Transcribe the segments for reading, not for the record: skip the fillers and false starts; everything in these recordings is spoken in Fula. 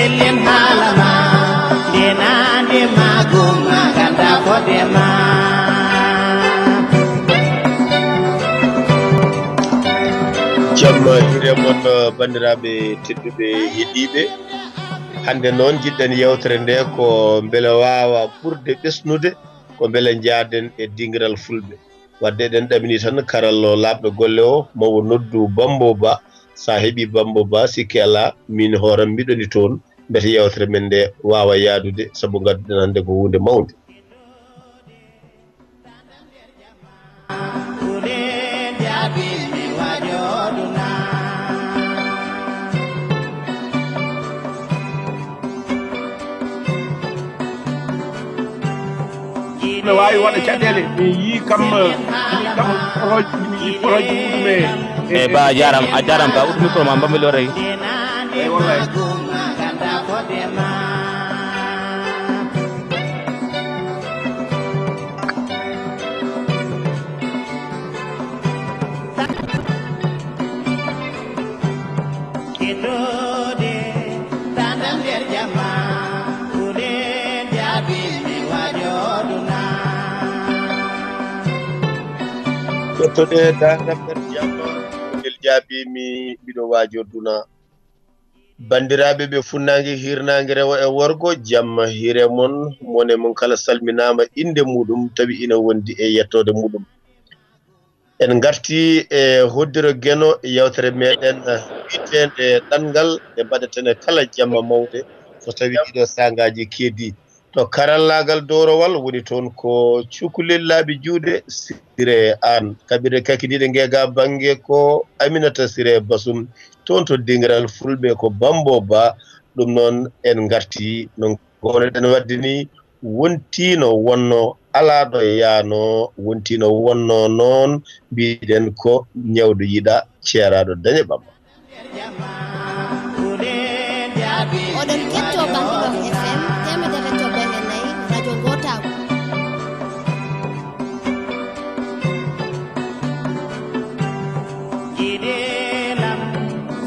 sellen halama denande magum ganda kodema jamma hiremon bandiraɓe tedduɓe yiɗiɓe hande noon jiɗɗen yewtere nde ko beele wawa ɓurde ɓesnude ko beele jaaden e dingiral fulɓe wadde eɗen ɗamini tan karallo labɗo golle o mawo noddu Bambo Ba sa heeɓi Bambo Ba sikki ala min hooram mbiɗoni toon beete yewtere men nde wawa yaadude saabu gadduɗen hande ko hunde mawde ne wawi waɗa caɗele mi yi kam projet muɗum e ba a jaram ba uɗ micro ma mbamili o rek eyyi wallahi ƴettude dardam nder jamma ngel jaabimi mbiɗo waajodduna bandiraɓe ɓe funnangue hirnangue rewo e worgo jamma hiire mon mone mon kala salminama inde muɗum tawi ina wondi e yettode muɗum en garti e hoddiro gueno yewtere meɗen wiitede ɗanngal e mbaɗetene kala jamma mawde so tawi ɗiɗo sangaji keedi to karallagal dorowal woni toon ko cukalel juuɗe Siré Anne kaɓirɗe kakidiɗe ngega banggue ko Aminata Siré Basum toon to dingiral fulɓe ko Bambo Ba ɗum noon en garti no gownoɗen wadde ni wontino wonno alaɗo yaano wontino wonno noon mbiɗen ko ñawdo yiɗa ceeraɗo daña Bamba oɗon ketto Bambilor FM temedere toɓɓere nayyi radio gotago jiɗelam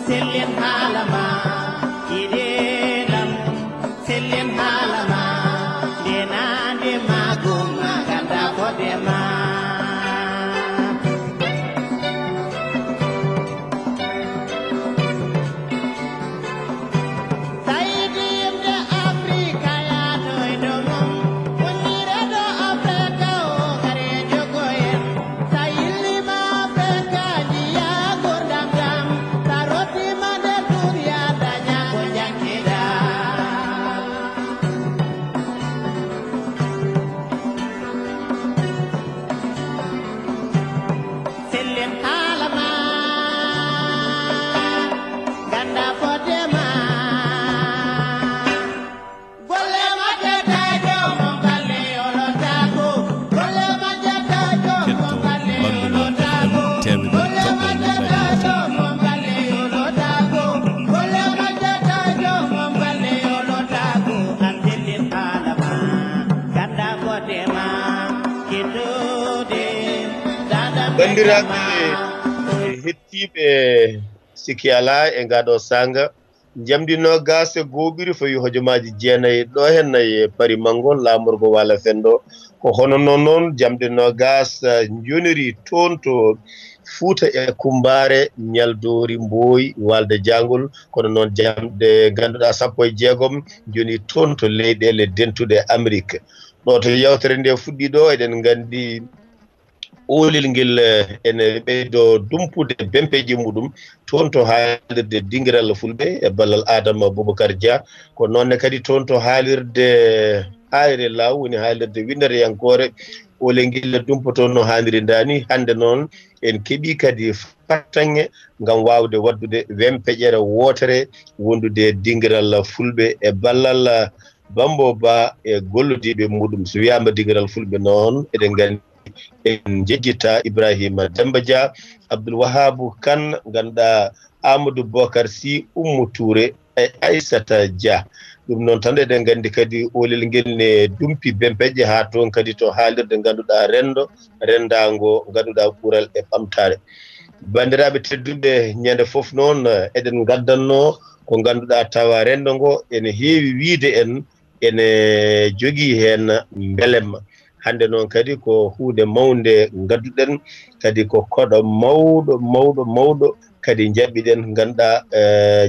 sellen haalama jiɗelam sellen haalama denande magum ganda kodema bandiraɓe hettiɓe sikki ala e ngaɗo sanga jamdino gase goɓiri fawi hojomaji jeenayyi ɗo hennayi pari mangol lamorgo wala fendo ko hono noon jamdino gas joniri toon to Fouta e Kumbare Ñaldori Mboyi Walde Jangol kono noon jamde ganduɗa 16 joni toon to leyɗele dentuɗe Amérique ɗo to yewtere nde fuɗɗi ɗo eɗen gandi olil ngel ene ɓeydo dumpude bempeji muɗum toon to haalirde dingiral fulɓe e ballal Adama Boubacar Dia ko noonne kadi toon to haalirde hayre law woni haalirde windareyankore ole ngel dumpoto no haniri ndani hande noon en keeɓi kadi fattange ngam wawde waddude wempeƴere wotere wondude dingiral fulɓe e ballal Bambo Ba e gollodiɓe muɗum so wiyama dingiral fulɓe noon eɗen gandi en jejjita Ibrahima Demba Dia Abdoul Wahabu Kane ganduɗa Amadou Bocar Sy Oumou Touré e Aissata Dia ɗum noon tan eɗen gandi kadi olel ngel ne dumpi bempeƴƴe ha toon kadi to haalirde ganduɗa rendago ganduɗa ɓuural e ɓamtare bandiraɓe tedduɓe ñande foof noon eɗen gaddanno ko ganduɗa tawa rendo ngo ene heewi wiide en ene jogii heen mbelemma. hande noon kadi ko huude mawnde gadduɗen kadi ko koɗo mawɗo kadi jaɓɓiɗen ganduɗa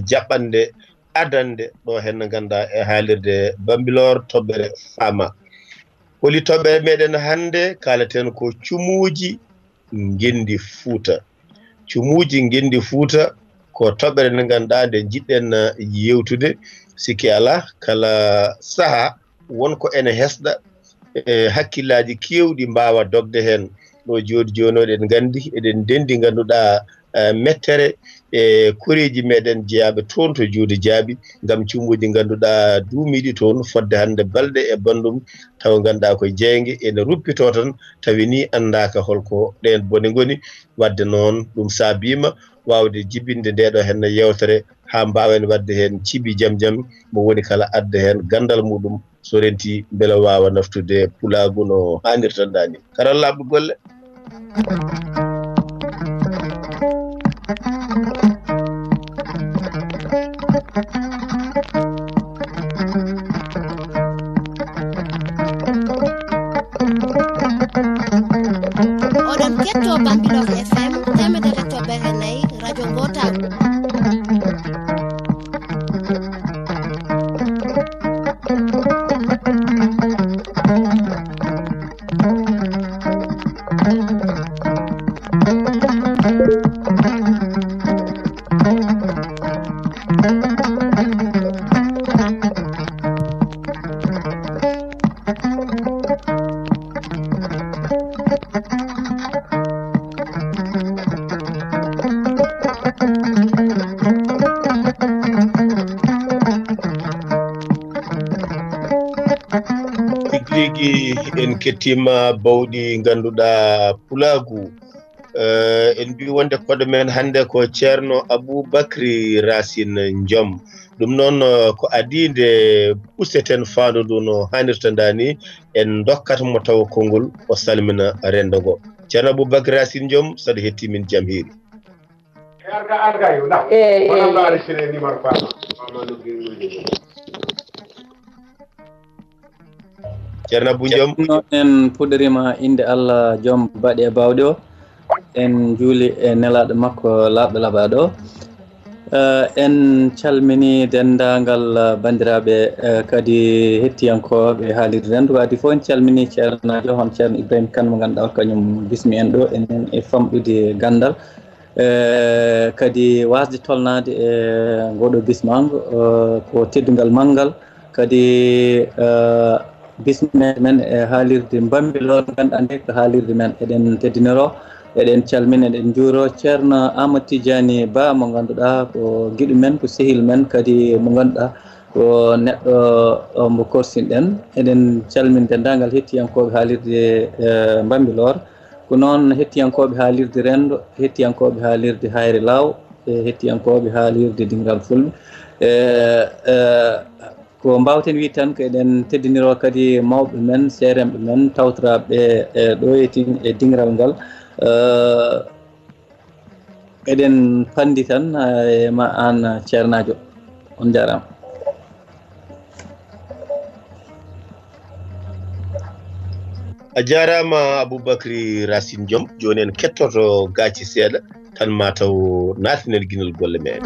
jaɓɓande adande ɗo hen ganduɗa e haalirde Bambilor toɓɓere Fama. holi toɓɓere meɗen hande kalaten ko cumuuji ngendi Fuuta. cumuuji ngendi Fuuta ko toɓɓere nde ganduɗa nde jiɗɗen yewtude sikki ala kala saha wonko ene hesɗa hakkillaji kewɗi mbawa dogde hen. ɗo joni eɗen gandi eɗen dendi ganduɗa mettere e koreji meɗen jeeyaɓe toon to juude jaabi gam cumuji ganduɗa duumiɗi toon fodde hande balɗe e bandum taw ganduɗa ko jeeyge ene ruppito tan tawi ni andaka holko ɗen bone goni. wadde noon ɗum saabima wawde jibinde ndeɗo hen yewtere ha mbawen wadde hen cibi jaam mo woni kala adda hen gandal muɗum so renti beela wawa naftude pulagu no hannirta ndani. karallaɓe golle. oɗon ketto Bambilor FM 100.4 radio Ngotago. en kettima bawɗi ganduɗa pulagu en mbi wonde koɗo men hande ko ceerno Aboubacry Racine Diom. ɗum noon ko adide puseten fandu ndu no hannirta ndani en dokkata mo taw konngol o salmina rendo ngo. ceerno Aboubacry Racine Diom saɗa hetti min jaam hiiri. arga yo ndax wonam ɗo arrêté numéro Fama ceerno Abou Diom. en puɗɗorima inde Allah joom baɗe bawɗe o en juuli e nelaɗo makko laaɓɗo laɓaɗo en calmini dendagal bandiraɓe kadi hettiyankoɓe haalirde rendu wadi fof en calmini ceernajo hon ceerno Ibrahima Kane mo ganduɗa kañum bismi en ɗo enen e famɗude gandal kadi wasde tolnade e ngoɗo bismango ko teddugal manggal kadi bisme men e haalirde Bambilor ganduɗa nde ko haalirde men eɗen teddinoro eɗen calmina eɗen juuro ceerno Amadou Tidiani Ba mo ganduɗa ko guiɗo men ko sehil men kadi mo ganduɗa ko neɗɗo mo korsinɗen eɗen calmina dendagal hettiyankoɓe haalirde Bambilor ko noon hettiyankoɓe haalirde Rendo hettiyankoɓe haalirde Hayre Law e hettiyankoɓe haalirde Dingal Fulɓe ko mbawten wi tan ko eɗen teddiniro kadi mawɓe men seremɓe men tawtoraɓe ɗo e dingiral ngal eɗen pandi tan ma an ceernajo on jarama. a jarama Aboubacry Racine Diom. joni en kettoto gaaci seeɗa tan mataw natinen guinal golle meɗen.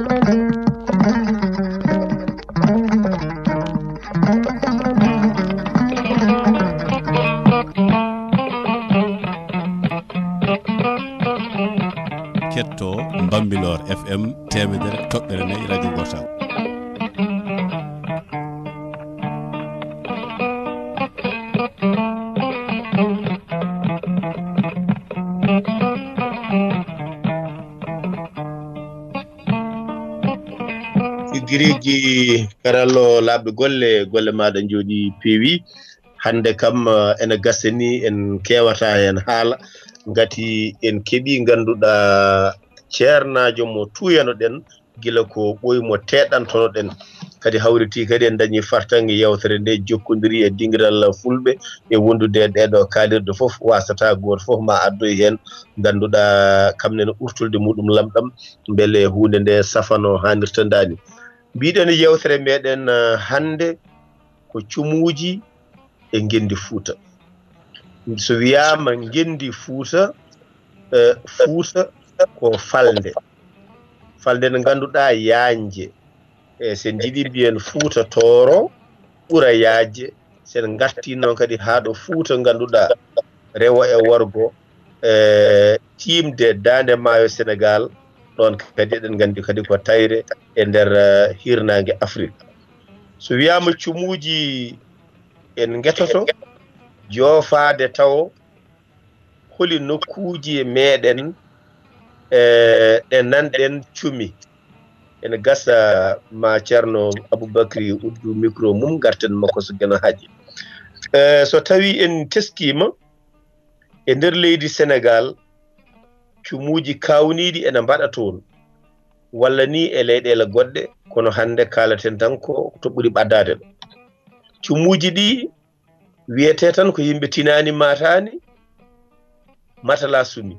ketto Bambilor FM 100.4 radio Ngotago. giriji karallo labbe golle maɗa jooɗi peewi hande kam ene gasani en kewata hen haala ngati en keeɓi ganduɗa ceernajo mo tuyano ɗen gila ko ɓoymo teɗantono ɗen kadi hawriti kadi en dañi fartange yewtere nde jokkodiri e dingiral fulɓe e wondude ɗeɗo kaalirde fof wasata goto fof ma addoy hen ganduɗa kamnene urtulde muɗum lamɗam beele hunde nde safano hannirta ndani mbiɗen yewtere meɗen hande ko cumuuji e ngendi Fuuta. So wiyama ngendi Fuuta Fuuta ko falde nde ganduɗa yanje sen jiɗi mbiyen Fuuta Tooro ɓura yaajje sen garti noon kadi haa ɗo Fuuta ganduɗa rewo e worgo timde dande maayo Sénégal ɗon kadi eɗen gandi kadi ko tayre e nder hirnange Afrique. So wiyama cumuuji en getoto joofaade taw holi nokkuuji meɗen ɗe nanɗen cumi ene gasa ma ceerno Aboubacry uddu micro mum garten makko so gena haaji. So tawi en teskima e nder leydi Sénégal cumuuji kawniɗi ene mbaɗa toon walla ni e leyɗele goɗɗe kono hande kalaten tan ko to ɓuri ɓaddade ɗo. Cumuuji ɗi wiyete tan ko yimɓe tinani matani matala sumi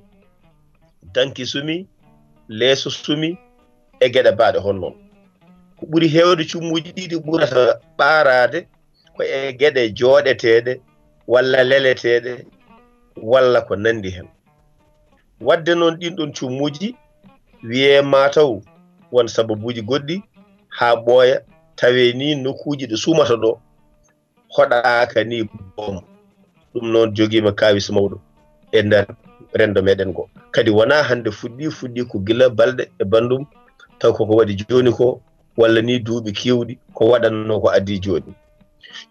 danki sumi leeso sumi e geɗe baɗe hon noon. Ko ɓuri hewde cumuuji ɗiɗi ɓurata ɓaarade ko e geɗe jooɗeteɗe walla leleteɗe walla ko nandi hen. Wadde noon ɗin ɗon cumuuji wiye mataw won sababuji goɗɗi ha ɓooya tawe ni nokkuji ɗo sumata ɗo hoɗaka ni boom. Ɗum noon joguima kawis mawɗo e nder rendo meɗen go. Kadi wona hande fuɗɗi ko gila balɗe e bandum taw koko waɗi joni ko walla ni duuɓi kewɗi ko waɗanno ko addi joni.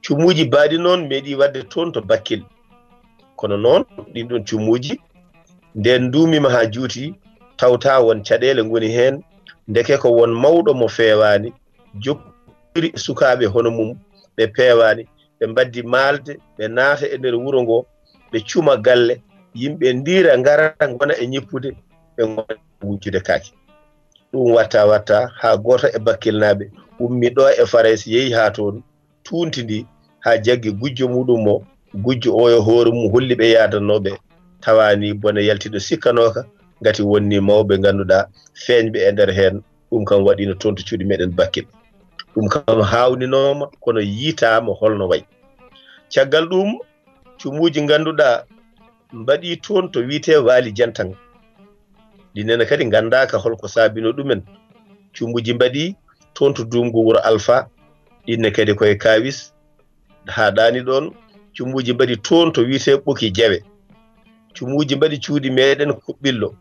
Cumuuji baɗi noon meeɗi wadde toon to Bakkil kono noon ɗin ɗon cumuuji nden duumima ha juuti tawta won caɗele ngoni hen ndeke ko won mawɗo mo fewani jokkiri sukaɓe hono mum ɓe pewani ɓe mbaddi maalde ɓe naata e nder wuro ngo ɓe cuma galle yimɓe ndira ngara gona e ñippude ɓe gona wujjude kaake. Ɗum watta ha goto e Bakkilnaɓe ummi ɗo e Farais yeehi ha toon tuntidi ha jaggi gujjo muɗum mo gujjo o e hoore mum holli ɓe yadanoɓe tawani bone yaltiɗo sikkanoka gati wonni mawɓe ganduɗa feeñɓe e nder hen. Ɗum kam waɗino toon to cuuɗi meɗen Bakkil. Ɗum kam hawninoma kono yiitama holno wayi. Caggal ɗum cumuuji ganduɗa mbaɗi toon to wiite Waali Jantang ɗinene kadi gandaka holko saabino ɗumen. Cumuuji mbaɗi toon to Dumgo wuro Alpha ɗinne kadi koye kawis ha ɗani ɗon. Cumuuji mbaɗi toon to wiite Ɓoki Jawe. Cumuuji mbaɗi cuuɗi meɗen Kuɓɓillo.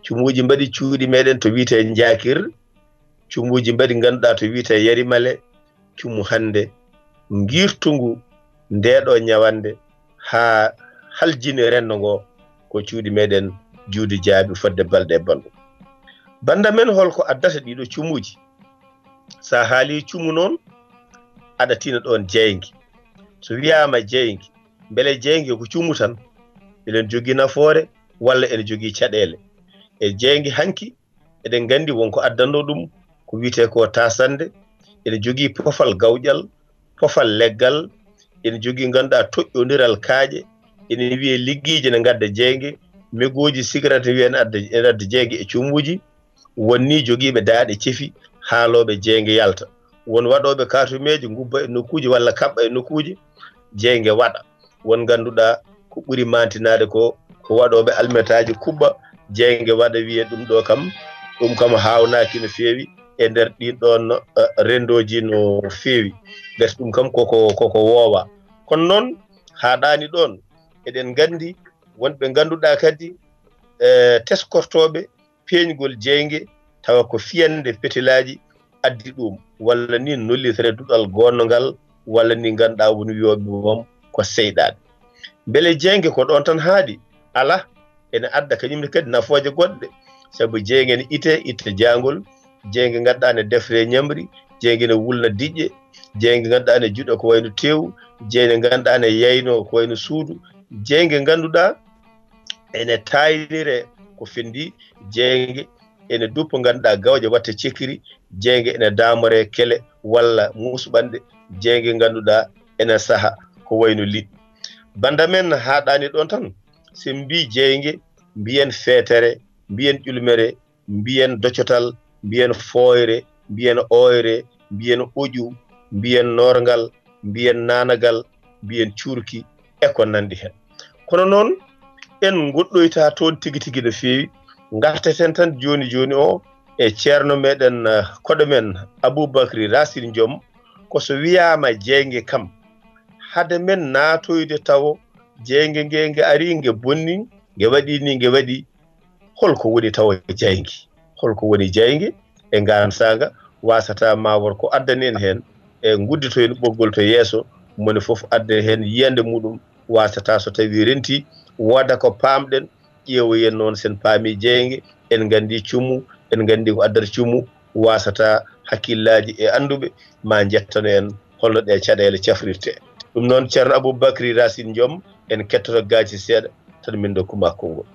Cumuuji mbaɗi cuuɗi meɗen to wiite Jakir. Cumuuji mbaɗi ganduɗa to wiite Yarimale. Cumu hande girtungu ndeɗo ñawande ha haljini renno ngo ko cuuɗi meɗen juude jaabi fodde balɗe e bandu. Banda men holko addata ɗiɗo cumuuji. Sa haali cumu noon aɗa tina ɗon jeygi. So wiyama jeygi beele jeygi ko cumu tan eɗen jogui nafoore walla ene jogui caɗele. E jeygi hanki eɗen gandi wonko addano ɗum ko wiite ko tasande. Ene jogui pofal gawƴal pofal leggal ene jogui ganduɗa toƴƴodiral kaaƴe ene wiye ligguiji ne gadda jeyge megoji cigarette wiye ene adda jeyge e cumuuji. Wonni jogiiɓe daaɗe cefi haaloɓe jeyge yalta won waɗoɓe katumeji gubba e nokkuji walla kaɓɓa e nokkuji jeyge waɗa. Won ganduɗa ko ɓuri mantinade ko waɗoɓe almetaji kuɓɓa jeyge waɗa wiye ɗum kam hawnaki no feewi e nder ɗin ɗon rendoji no feewi gati ɗum kam koko woowa. Kono noon ha ɗani ɗon eɗen gandi wonɓe ganduɗa kadi teskortoɓe peeñgol jeyge tawa ko fiyande petilaji addi ɗum walla ni nollitere duɗal gonnogal walla ni ganduɗa woni wiyoɓe mom ko seyɗade. Beele jeyge ko ɗon tan haaɗi ala ene adda kañumne kadi nafooje goɗɗe saabu jeyge ne itte jangol jeyge ganduɗa ne defre ñamri jeyge ne wulna diƴƴe jeyge ganduɗa ne juɗa ko wayno tew jeyge ganduɗa ne yeyno ko wayno suudu jeyge ganduɗa ene taynire ko fendi jeyge ene duppo ganduɗa gawƴe watta cekkiri jeyge ene damore kele walla musuɓanɗe jeyge ganduɗa ene saaha ko wayno liɗɗi. Banda men haɗani ɗon tan sen mbi jeyge mbiyen feetere mbiyen ƴulmere mbiyen doccotal mbiyen fooyre mbiyen oyre mbiyen oƴu mbiyen norgal mbiyen nanagal mbiyen curki e ko nandi hen kono noon en goɗɗoyta toon tigi tigi no feewi garteten tan joni joni o e ceerno meɗen koɗo men Aboubacry Racine Diom ko so wiyama jeyge kam hade men natoyde taw jeyge nge ari nge bonni nge waɗi ni nge waɗi holko woni taw jeyge holko woni jeyge e gansaga wasata ma wor ko addani en hen e gudditoyno ɓoggol to yeeso moni foof adde hen yiyande muɗum wasata so tawi renti woda ko pamɗen ƴeewoyen noon sen paami jeyge en gandi cummu en gandi ko addata cummu wasata hakkillaji e anduɓe ma jettano en holno ɗe caɗele cafrirte ɗum noon ceerno Aboubacry Racine Diom en kettoto gaaci seeɗa tan min dokkuma konngol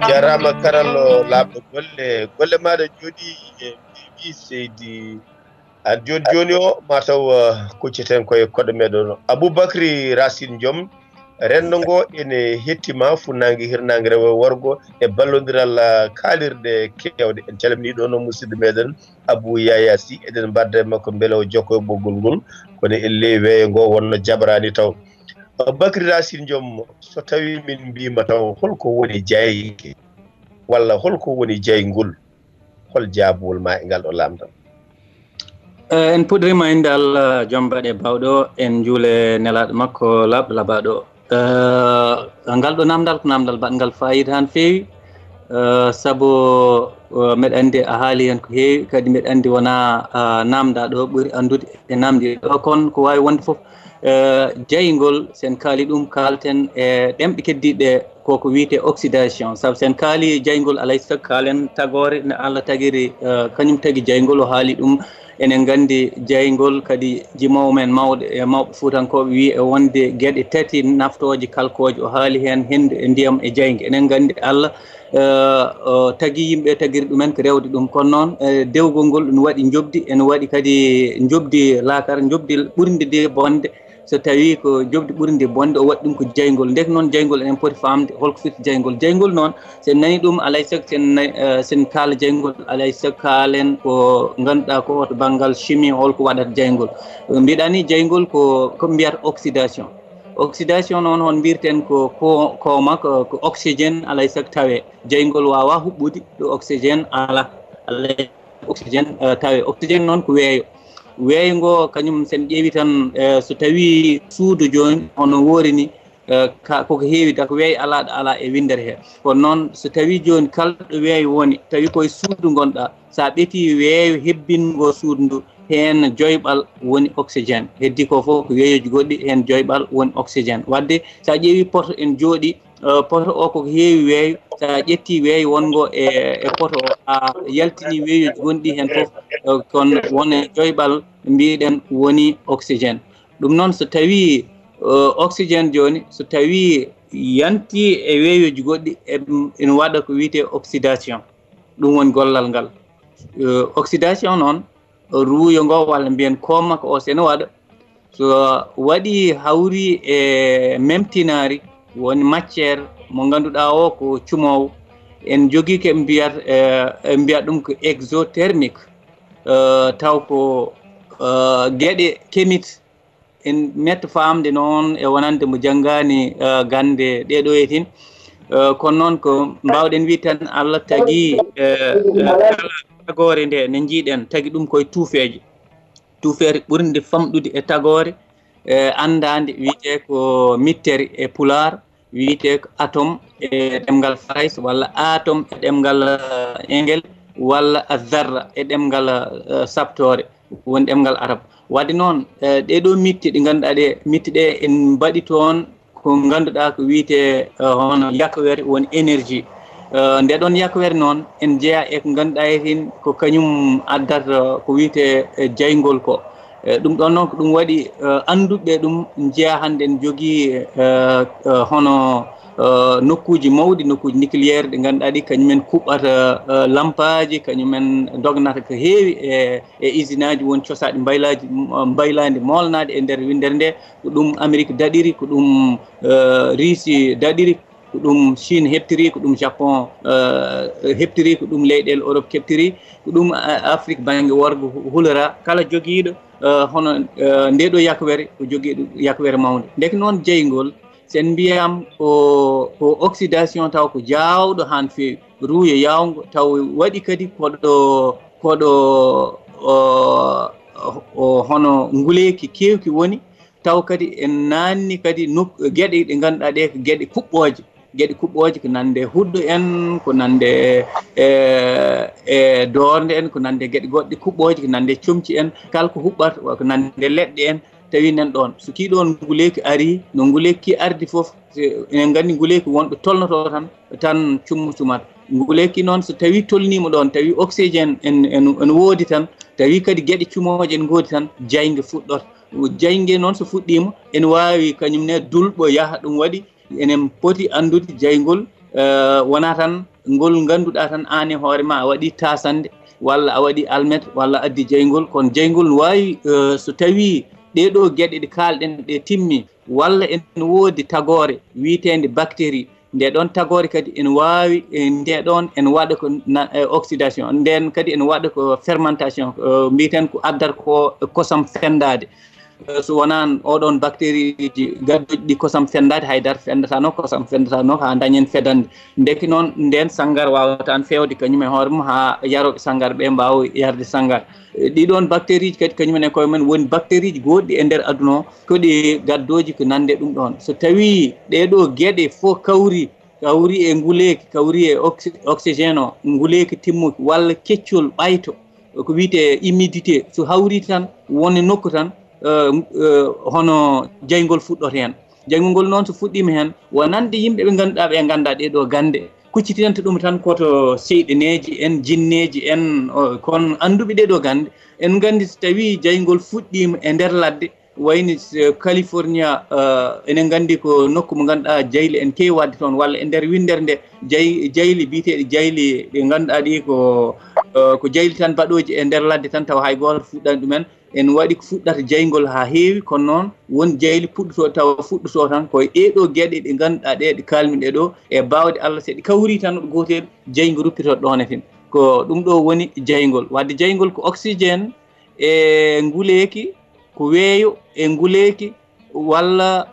jarama karallo labɗo golle maɗa jooɗi e mbi seydi an joni joni o mataw kucceten koye koɗo meɗen Aboubacry Racine Diom rendo ngo ene hettima funnague hirnague rewo worgo e ballodiral kaalirɗe kewɗe en calmini ɗo noon musidɗo meɗen Abou Yaya Sy eɗen mbadda makko beele o jokko e ɓoggol ngol kono elle weeyo ngo wonno jaɓrani taw Aboubacry Racine Diom so tawi min mbima taw holko woni jeyge walla holko woni jeygol hol jaabuwol ma e ngal ɗo lamdal en puɗɗirima inde Allah jombaɗe bawɗo en juule nelaɗo makko labɗo labaɗo ngal ɗo namdal ko namdal baɗngal fayida han feewi saabu mbeɗa andi a haali hen ko heewi kadi mbeɗa andi wona namda ɗo ɓuuri andude e namdi ɗo kono ko wawi wonde foof jeygol sen kaali ɗum kalten e ɗemɗe keddiɗe koko wiyete oxydation saabu sen kaali jeygol alay sago kaalen tagore ne Allah tagiri kañum tagui jeygol o haali ɗum enen gandi jeygol kadi jimowo men mawɗo e mawɓe fuutankoɓe wi e wonde gueɗe tati naftoje kalkoje o haali hen hende e ndiyam e jeygue enen gandi Allah tagui yimɓe taguiri ɗumen ko rewde ɗum kono noon dewgol ngol ne waɗi jobdi ene waɗi kadi jobdi laakara jobdi ɓurde de bonde so tawi ko jobdi ɓurde bonde o waɗi ɗum ko jeygol ndek noon jeygol enen poti famde holko firti jeygol noon sen nani ɗum alay sago sen kaala jeygol alay sago kaalen ko ganduɗa ko to banggal chimie holko waɗata jeygol mbiɗani jeygol ko mbiyata oxydation noon hon mbirten ko ko oxygéne alay sago tawe jeygol wawa huɓɓude ɗo oxygéne ala alay oxygéne tawe oxygéne noon ko weeyo ngo kañum sen ƴeewi tan so tawi suudu joni ono woori ni koko heewi dako weeyo alaɗo ala e windere he kono noon so tawi joni kalɗo weeyo woni tawi koye suudu gonɗa sa ɓeeti weeyo hebbingo suudu ndu hen joyɓal woni oxygéne heddi ko fof ko weeyoji goɗɗi hen joyɓal woni oxygéne wadde sa ƴeewi poto en jooɗi poto o koko heewi weeyo sa ƴetti weeyo wongo e poto o a yaltini weeyoji gonɗi hen foof kono wone joyɓal mbiɗen woni oxygéne ɗum noon so tawi oxygéne joni so tawi yanti e weeyoji goɗɗi ene waɗa ko wiyete oxydation ɗum woni gollal ngal oxydation noon ruuyo ngo walla mbiyen komaka o sene waɗa so waɗi hawri e memtinari woni matiére mo ganduɗa o ko cumowo en jogui ko mbiyat ɗum ko exothermique taw ko gueɗe kémite en metta famde noon e wonande mo janggani gande ɗeɗo e tin kono noon ko mbawɗen wi tan Allah tagui tagore nde ne jiiɗen tagui ɗum koye tuufeje ɓurde famɗude e tagore andade wiyete ko mittere e pular wiyete ko atome e ɗemgal faris walla atome e ɗemgal engel walla azarra e ɗemgal saptore woni ɗemgal arab wadde noon ɗeɗo mitti ɗi ganduɗa ɗe mitti ɗe en mbaɗi toon ko ganduɗa ko wiyete hono yakawere woni énergie nde ɗon yakawere noon en jeeya e ko ganduɗa hen ko kañum addata ko wiyete jaygol ko ɗum ɗon noon ko ɗum waɗi anduɓe ɗum jeeya hande en jogui hono nokkuji mawɗi nokkuji nucléaire ɗi ganduɗa ɗi kañumen kuɓɓata lampaji kañumen dognata ko heewi e usine aji woni cosaɗi mbayladi molnade e nder windere nde ko ɗum Amérique daɗiri ko ɗum Russie daɗiri ko ɗum Chine heɓtiri ko ɗum Japon heɓtiri ko ɗum leyɗele Europe keɓtiri ko ɗum Afrique banggue worgo hulora kala joguiɗo hono ndeɗo yakawere ko joguiɗo yakawere mawde ndeke noon jeygol sen mbiyam ko oxydation taw ko jawɗo han fewi ruuyo yawgo taw waɗi kadi koɗo hono nguleyki kewki woni taw kadi en nanni kadi gueɗe ɗe ganduɗa ɗe ko gueɗe kuɓɓoje ko nande huɗɗo en ko nande e dorde en ko nande gueɗe goɗɗe kuɓɓoje ko nande comci en kala ko huɓɓata ko nande leɗɗe en tawi nan ɗon so kiɗon nguleyki ari no nguleyki ardi foof enen gandi nguleyki wonɓe tolnoto tan cummata nguleyki noon so tawi tolnima ɗon tawi oxygéne en woodi tan tawi kadi gueɗe cumoje en goodi tan jaygue fuɗɗota jaygue noon so fuɗɗima en wawi kañumne dulɓo yaaha ɗum waɗi enen poti andude jaygol wona tan ngol ganduɗa tan an e hoore ma a waɗi tasande walla a waɗi almet walla addi jaygol kono jaygol ne wawi so tawi ɗeɗo gueɗe ɗe kalɗen ɗe timmi walla en woodi tagore wiitede bactérie nde ɗon tagore kadi en wawi nde ɗon en waɗa ko oxydation nden kadi en waɗa ko fermentation mbiten ko addata ko kosam fendade so wonan oɗon bactérie ji gadduji ɗi kosam fendade haydara fendatano kosam fendatano ha dañen fedande ndeki noon nden sanggar wawatan fewde kañum e hoore mum ha yaroɓe sanggar ɓe mbawa yarde sanggar ɗiɗon bactérie ji kadi kañumen e koye men woni bactérie ji goɗɗi e nder aduna o koɗi gaddoji ko nande ɗum ɗon so tawi ɗeɗo gueɗe fof kawri e nguleyki kawri e oxygéne o nguleyki timmuki walla keccol ɓayto ko wiyete humidité so hawri tan woni nokku tan hono jaygol fuɗɗoto hen jaygol ngol noon so fuɗɗima hen wonande yimɓe ɓe ganduɗa ɓe ganda ɗeɗo gande kuccitinanta ɗum tan koto seyɗineji en jinneji en kono anduɓe ɗeɗo gande en gandi so tawi jaygol fuɗɗima e nder ladde wayni California enen gandi ko nokku mo ganduɗa jayli en kewi wadde toon walla e nder windere nde jayli biteɗi jayli ɗi ganduɗa ɗi ko jayli tan baɗoji e nder ladde tan taw hay goto fuɗɗani ɗumen en waɗi ko fuɗɗata jaygol ha heewi kono noon won jayli puɗɗoto tawa fuɗɗoto tan koye ɗeɗo gueɗe ɗe ganduɗa ɗe ɗe kalmi ɗe ɗo e bawde Allah seɗe kawri tan ɗo gotel jaygu ruppitoto ɗon e ten ko ɗum ɗo woni jaygol wadde jaygol ko oxygéne e nguleyki ko weeyo e nguleyki walla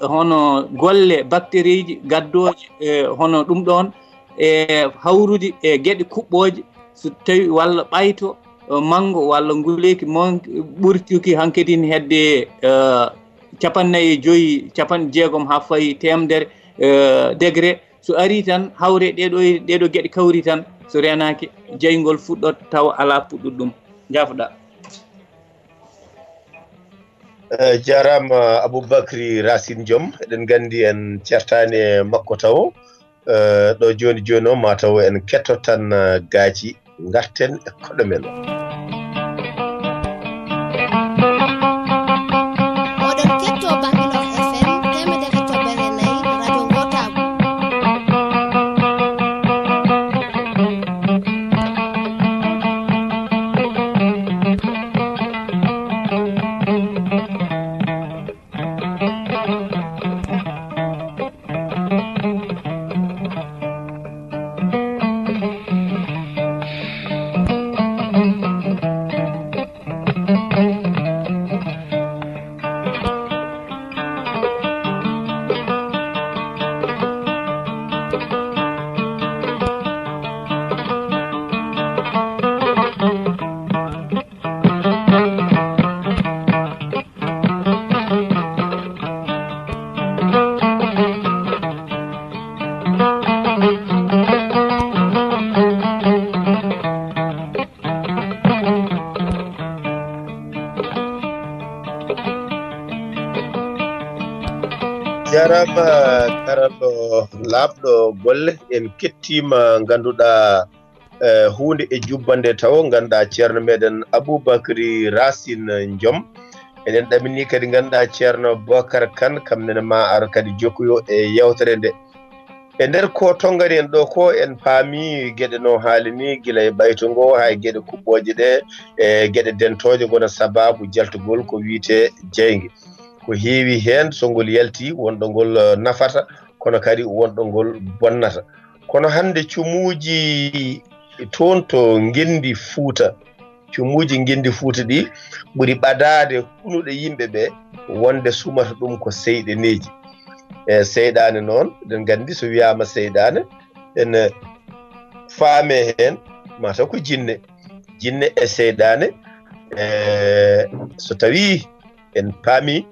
hono golle bactérie ji gaddoje hono ɗum ɗon e hawrude e gueɗe kuɓɓoje so tawi walla ɓayto manggo walla nguleyki mon ɓurtuki hankkadine hedde 55 50 ha fayi temedere degré so ari tan hawre ɗeɗo gueɗe kawri tan so renaki jaygol fuɗɗot taw ala puɗɗuɗo ɗum jafoɗa jarama Aboubacry Racine Diom eɗen gandi en certani e makko taw ɗo joni o mataw en kettot tan gaaci garten e koɗo men oɗon ketto Bangilor FM 104.4 radio Ngotago jarama karalɗo laaɓɗo golle en kettima ganduɗa hunde e jubbande taw ganduɗa ceerno meɗen Aboubacry Racine Diom eɗen ɗamini kadi ganduɗa ceerno Bocar Kane kamnene ma ar kadi jokkoyo e yewtere nde e nder ko tongani en ɗo ko en paami gueɗe no haalini gila e ɓayto ngo ha gueɗe kuɓɓoje ɗe e gueɗe dentoje gona sababu jaltugol ko wiite jeygue ko heewi hen so ngol yalti wonɗo ngol nafata kono kadi wonɗo ngol bonnata kono hande cumuji toon to ngendi Fouta cumuji ngendi Fouta ɗi ɓuri ɓadade hunuɗe yimɓe ɓe wonde sumata ɗum ko seyɗaneji e seyɗane noon eɗen gandi so wiyama seyɗane ene faame hen mataw ko jinne e seyɗane so tawi en paami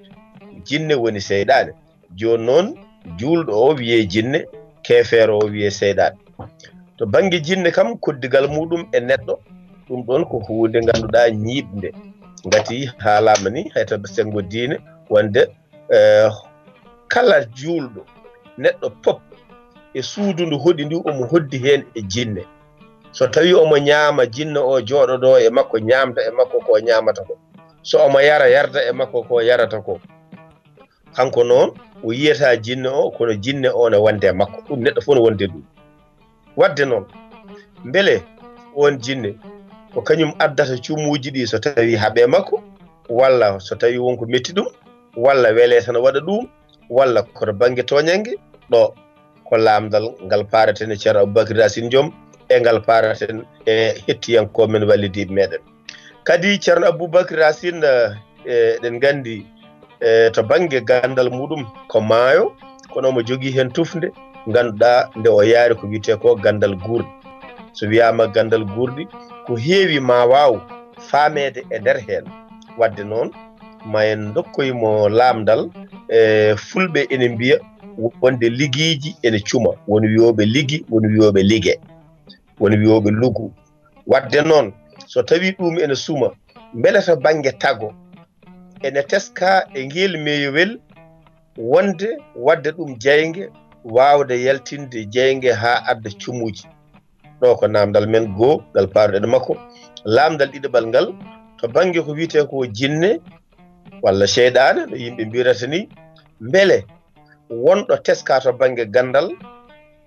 jinne woni seyɗane joni noon julɗo o wiye jinne kefeere o wiye seyɗane to banggue jinne kam koddigal muɗum e neɗɗo ɗum ɗon ko hunde ganduɗa ñiɓde gati haalama ni hayta sengo diine wonde kala julɗo neɗɗo pop e suudu ndu hoɗi ndi omo hoddi hen e jinne so tawi omo ñaama jinne o jooɗoɗo e makko ñamta e makko ko ñamata ko so omo yara yarda e makko ko yarata ko kanko noon o yiyata jinne o kono jinne o ne wonde makko ɗum neɗɗo fof ne wonde ɗum wadde noon beele on jinne ko kañum addata cumuji ɗi so tawi haaɓe makko walla so tawi wonko metti ɗum walla weele tan waɗa ɗum walla koto banggue toñangue ɗo ko lamdal ngal paraten e ceerno Aboubacry Racine Diom e ngal paraten e hettiyankoɓe men wallidiɓe meɗen kadi ceerno Aboubacry Racine eɗen gandi to banggue gandal muɗum ko maayo kono omo jogui hen tufde ganduɗa nde o yaari ko wiyete ko gandal guurɗi so wiyama gandal guurɗi ko heewi ma waw faamede e nder hen wadde noon ma en dokkoymo lamdal fulɓe ene mbiya wonde liguiji ene cuma woni wiyoɓe liggi woni wiyoɓe ligue woni wiyoɓe luggu wadde noon so tawi ɗum ene suma beele to banggue taggo ene teska e ngel meyowel wonde wadde ɗum jeygue wawde yaltinde jeygue ha adda cumuji ɗo ko namdal men goo ngal paruɗen makko lamdal ɗiɗaɓal ngal to banggue ko wiyete ko jinne walla seyɗane no yimɓe mbirata ni beele wonɗo teska to banggue gandal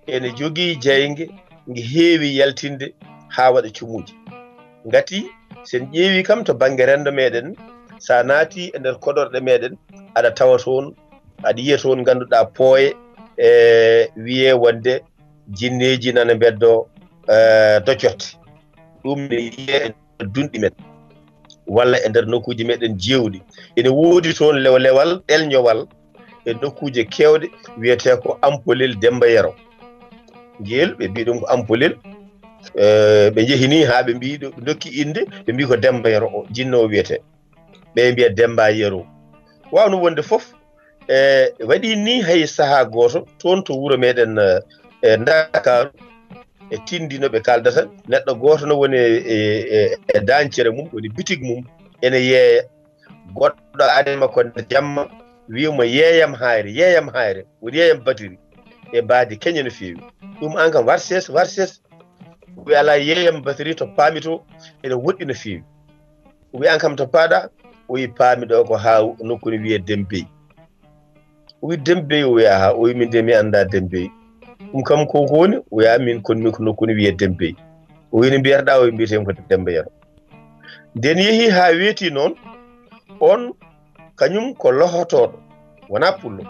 ene jogui jeygue nge heewi yaltinde ha waɗa cumuji gati sen ƴeewi kam to banggue rendo meɗen sa naati e nder koɗorɗe meɗen aɗa tawa toon aɗa yiya toon ganduɗa pooye wiye wonde jinneji nana beddo doccotte ɗum ne yiye e dunɗi men walla e nder nokkuji meɗen jewɗi ene woodi toon lewlewal ɗelñowal e nokkuje kewɗe wiyete ko ampolel Demba Yero ngel ɓe mbi ɗum ko ampolel ɓe jehini ha ɓe mbi dokki inde ɓe mbi ko Demba Yero o jinne o wiyete ɓe mbiya Demba Yero wawno wonde foof waɗi ni hay saaha goto toon to wuuro meɗen Dakaru e tindino ɓe kaldata neɗɗo goto no woni e dancere mum woni bitig mum ene yeeya goɗɗo adima ko jamma wiyamo yeeyam hayre woni yeeyam batiri e baadi keñe no feewi ɗum an kam war ses wi ala yeeyam batiri to paami to ene woɗɗi no feewi wi an kam to paaɗa oyi paami ɗo ko ha nokku ne wiye Dembey o wi Dembey o wiya ha o wi min de mi anda Dembey ɗum kam ko woni o wiya min konmi ko nokku ne wiye Dembey o wi no mbiyataɗa o wi mbiyeten ko Demba Yero nden yeehi ha weeti noon on kañum ko lohotoɗo wona pullo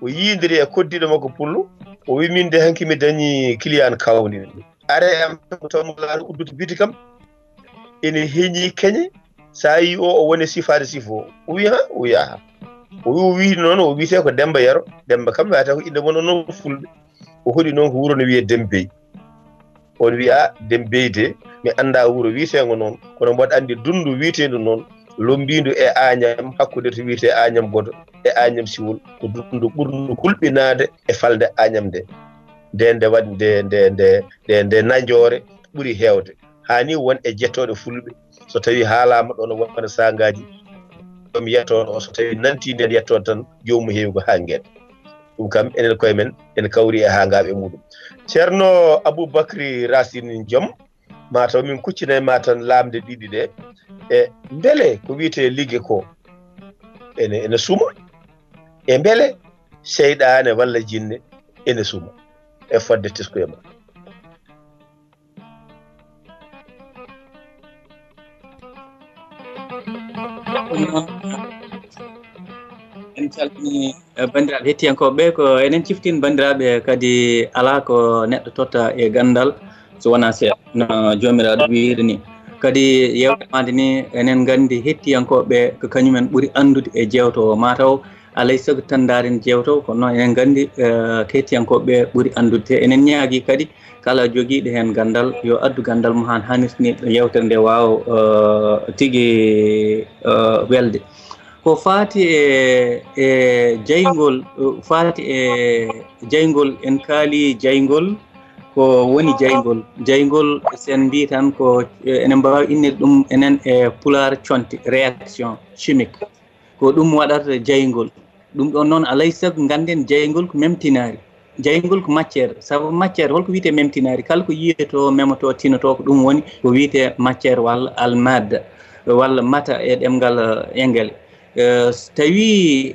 o yindiri e koddiɗo makko pullo o wi min de hanki mi dañi client kawni are am tawmulano udduto biti kam ene heeñi keñe sa yi o woni sifade sifo o wi ha o wiya ha o wi noon o wiyete ko Demba Yero Demba kam wiyata ko inde mon noon fulɓe o hoɗi noon ko wuuro no wiye Dembey on wiya Dembey de mi anda wuuro wiyetego noon kono mboɗo andi dundu wiyetedu noon lombindu e Agnam hakkude to wiyete Agnam Godo e Agnam Siwol ko dundu ɓurdu hulɓinade e falde Agnam nde waɗi nde najore ɓuuri hewde hani won e jettoɗe fulɓe so tawi haalama ɗon wona sangaji ɗum yettoɗo o so tawi nanti nden yettoɗo tan jomum heewi ko ha gueɗe ɗum kam enen koye men en kawri e hangaɓe muɗum ceerno Aboubacry Racine Diom mataw min kuccinayi ma tan lamde ɗiɗi ɗe e beele ko wiyete ligge ko ene suma e beele seyɗane walla jinne ene suma e fodde teskoye ma en calmini bandiraɓe hettiyankoɓe ko enen ciftin bandiraɓe kadi ala ko neɗɗo totta e gandal so wona seeɗa no jomiraɗo wiiri ni kadi yewtemade ni enen gandi hettiyankoɓe ko kañumen ɓuuri andude e jewto mataw alay saago tan daren jewto kono noon enen gandi ko hettiyankoɓe ɓuuri andude te enen ñaagui kadi kala joguiɗo hen gandal yo addu gandal mo han hannirtiniɗo yewtere nde wawa tigui welde ko faati e jeygol faati e jeygol en kaali jeygol ko woni jeygol sen mbi tan ko enen mbawi innirde ɗum enen e pular conti réaction chimique ko ɗum waɗata jeygol ɗum ɗon noon alay saago ganden jeygol ko memtinari jeygol ko matiére saabu matiére holko wiyete memtinari kala ko yiyeto memoto tinoto ko ɗum woni ko wiyete matiére walla almade walla mata e ɗemgal engel tawi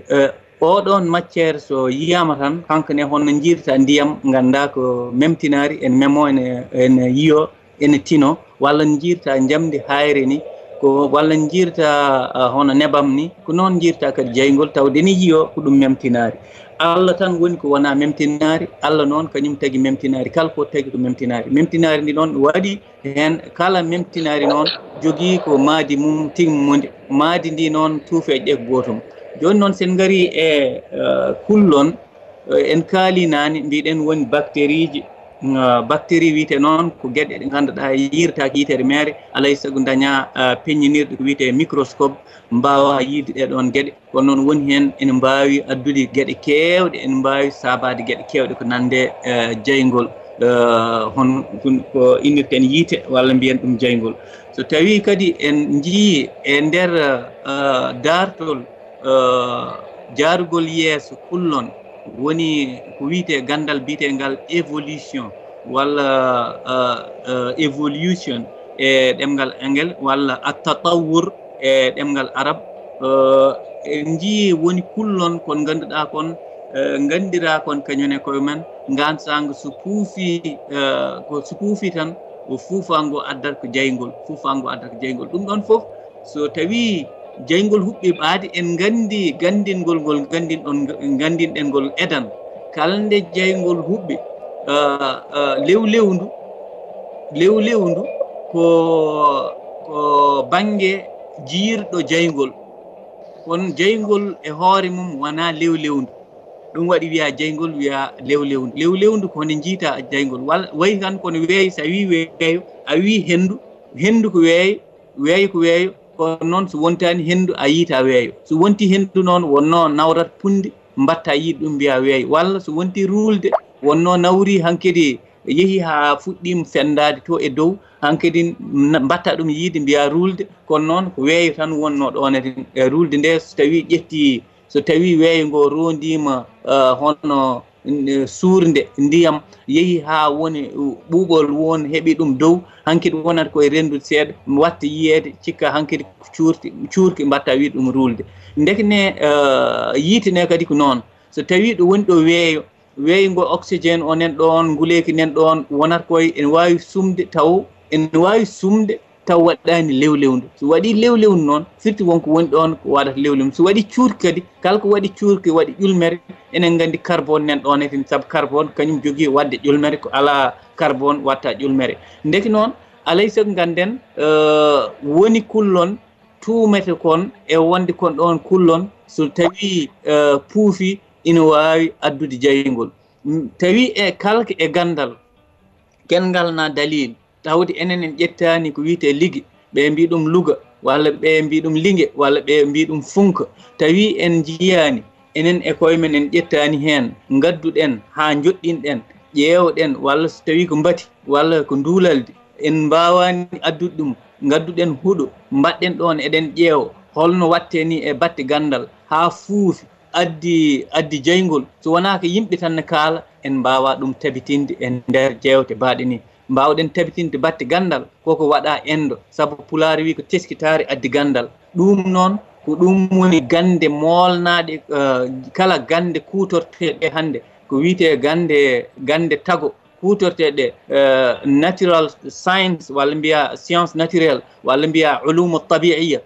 oɗon matiére so yiyama tan kankone honno jirta ndiyam ganda ko memtinari en memo ene yiyo ene tino walla jirta jamdi hayre ni ko walla jirta hono nebam ni ko noon jirta kadi jeygol tawde ne yiyo ko ɗum memtinari Allah tan woni ko wona memtinari Allah noon kañum tagi memtinari kala ko tagi ko memtinari ndi noon waɗi hen kala memtinari noon jogui ko maadi mum timmude maadi ndi noon tuufeje ɗe gotum joni noon sen gari e kullon en kaali nani mbiɗen woni bactérie ji bactérie wiyete noon ko gueɗe ɗe ganduɗa yirtaki yitere mere alay saago daña peññinirɗe ko wiyete microscope mbawa yiide ɗeɗon gueɗe kono noon woni hen ene mbawi addude gueɗe kewɗe ene mbawi sabade gueɗe kewɗe ko nande jeygol hon ko innirten yiite walla mbiyen ɗum jeygol so tawi kadi en jii e nder dartol jaarugol yeeso kullon woni ko wiyete gandal bitegal évolution walla évolution e ɗemgal engel walla attatawur e ɗemgal arab en jii woni kullon kon ganduɗa kon gandira kon kañone koye men gansango so puufi ko so puufi tan o fuufango addata ko jeygol ɗum ɗon foof so tawi jeygol huɓɓi ɓaade en gandi gandingol ngol gandinɗen ngol edan kala nde jeygol huɓɓi lewlewndu ko banggue jiirɗo jeygol kono jeygol e hoore mum wona lewlewndu ɗum waɗi wiya jeygol wiya lewlewndu ko hono jiita jeygol walla wayi tan kono weeyo sa wi weeyo a wi hendu ko weeyo ko weeyo kono noon so wontani hendu a yiita weeyo so wonti hendu noon wonno nawrat punde mbatta yiide ɗum mbiya weeyo walla so wonti ruulde wonno nawri hankkadi yeehi ha fuɗɗima fendade to e dow hankkadi mbatta ɗum yiide mbiya ruulde kono noon ko weeyo tan wonno ɗon e ruulde nde so tawi ƴetti so tawi weeyo ngo rondima hono suurde ndiyam yeehi ha woni ɓuuɓol won heeɓi ɗum dow hankkadi wonata koye rendude seeɗa watta yiyede cikka hankkadi cuurki mbatta wiide ɗum ruulde ndekne yiite ne kadi ko noon so tawi ɗo woni ɗo weeyo ngo oxygéne o nen ɗon nguleyki nen ɗon wonata koye ene wawi sumde taw waɗani lewlewndu so waɗi lewlewndu noon firti wonko woni ɗon ko waɗata lewlewndu so waɗi cuurki kadi kala ko waɗi cuurki waɗi ƴulmere enen gandi carbone nen ɗon eten saabu carbone kañum jogui wadde ƴulmere ko ala carbone watta ƴulmere ndeki noon alay saago ganden woni kullon tumete kon e wonde kon ɗon kullon so tawi puufi ina wawi addude jeygol tawi e kalke e gandal kengal na dalil tawde enen en ƴettani ko wiyete ligge ɓe mbi ɗum luga walla ɓe mbi ɗum lingue walla ɓe mbi ɗum funka tawi en jiyani enen e koye men en ƴettani hen gadduɗen ha joɗɗinɗen ƴeewɗen walla so tawi ko mbati walla ko nduulalde en mbawani addude ɗum gadduɗen huuɗo mbaɗɗen ɗon eɗen ƴeewa holno watte ni e batte gandal ha fuufi addi jeygol so wona ko yimɓe tan ne kaala en mbawa ɗum tabitinde e nder jewte mbaɗe ni mbawɗen tabitinde batte gandal koko waɗa endo saabu pulaar wi ko teskitare addi gandal ɗum noon ko ɗum woni gande molnaɗe kala gande kutorteɗe hannde ko wiyete gande tago kutorteɗe natural science walla mbiya science naturelle walla mbiya ulumu tabiiya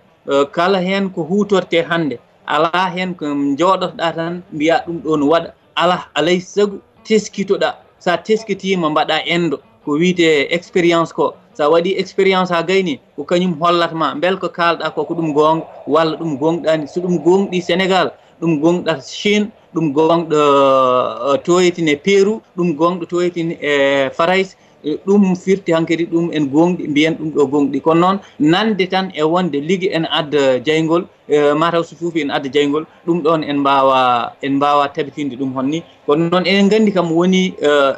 kala hen ko hutorte hannde ala hen ko jooɗotoɗa tan mbiya ɗum ɗo no waɗa ala alay sago teskitoɗa sa teskitima mbaɗa endo ko wiyete expérience ko sa waɗi expérience ha gayni ko kañum hollatma bel ko kalɗa ko ɗum gonga walla ɗum gonɗani so ɗum gonɗi Sénégal ɗum gonɗa Chine ɗum gonɗo toytine Pérou ɗum gonɗo toytine e Farais ɗum firti hankkadi ɗum en gonɗi mbiyen ɗum ɗo gonɗi kono noon nande tan e wonde ligui en adda jeygol mataw so foofi en adda jeygol ɗum ɗon en mbawa tabitinde ɗum honni kono noon enen gandi kam woni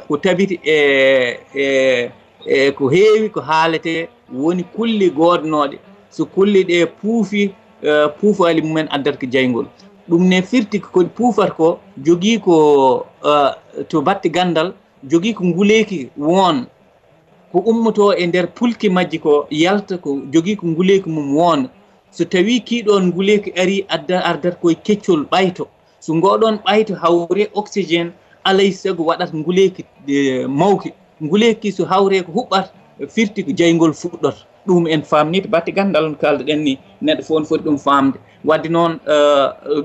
ko tabiti e ko heewi ko haalete woni kulli godnoɗe so kulli ɗe puufi puufali mumen addata ko jeygol ɗum ne firti ko puufata ko jogui ko to batte gandal jogui ko nguleyki won ko ummoto e nder pulki majji ko yalta ko jogui ko nguleyki mum won so tawi kiɗon nguleyki ari ardata koye keccol ɓayto so ngoɗon ɓayto hawre oxygéne alay sago waɗata nguleyki mawki nguleyki so hawre ko huɓɓata firti ko jeygol fuɗɗota ɗum en famni to batte gandal no kalduɗen ni neɗɗo fof no foti ɗum famde wadde noon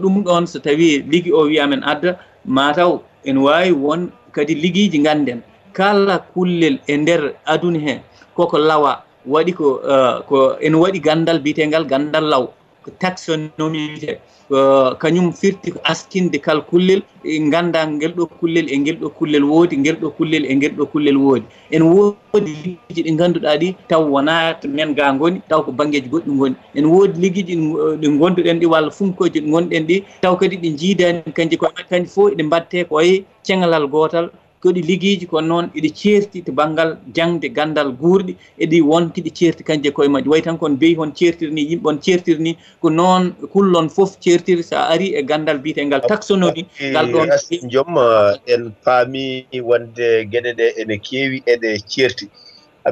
ɗum ɗon so tawi ligui o wiyamen adda mataw en wawi won kadi liguiji ganden kala kullel e nder aduna he koko lawa waɗi ko en waɗi gandal biyetegal gandal law ko taxonomie wiyete kañum firti ko askinde kala kullel ganda ngel ɗo kullel e ngel ɗo kullel woodi ngel ɗo kullel e ngel ɗo kullel woodi en woodi ligguiji ɗi ganduɗa ɗi taw wona to men ga goni taw ko banggueji goɗɗi goni en woodi ligguiji ɗi gonduɗen ɗi walla funkoji ɗi gonɗen ɗi taw kadi ɗi jiidani kanji fof ɗi mbatte koye cengalal gotal koɗi liguiji kono noon iɗi certi to banggal jangde gandal guurɗi eɗi wonti ɗi certi kanje koye majji way tan kon beyi hon certirni yimɓe on certirni ko noon kullon foof certiri sa ari e gandal biyetegal taxonomie ngal ɗon joom en paami wonde gueɗe ɗe ene keewi eɗe certi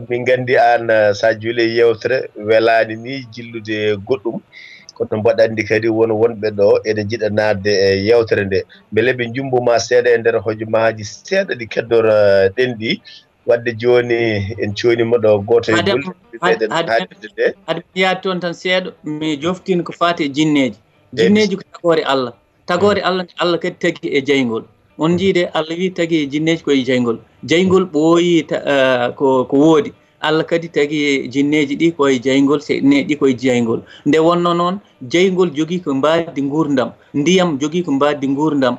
min gandi an sa juule yewtere welani ni jillude goɗɗum kono mbaɗandi kadi wonɓe ɗo ene jiɗa nadde e yewtere nde beele ɓe jumbuma seeɗa e nder hojomaji seeɗa ɗi keddorɗen ɗi wadde joni en coynima ɗo goto e gulɗeɗen haalirde nde aɗa yaade toon tan seeɗa mi joftino ko fati e jinneji ko tagore Allah Allah kadi tagui e jeygol on jiide Allah wi tagui e jinneji koye jeygol ɓooyi ko woodi Allah kadi tagui jinneji ɗi koye jeygol seɗɗineji ɗi koye jeygol nde wonno noon jeygol jogui ko mbaddi gurdam ndiyam jogui ko mbaddi gurdam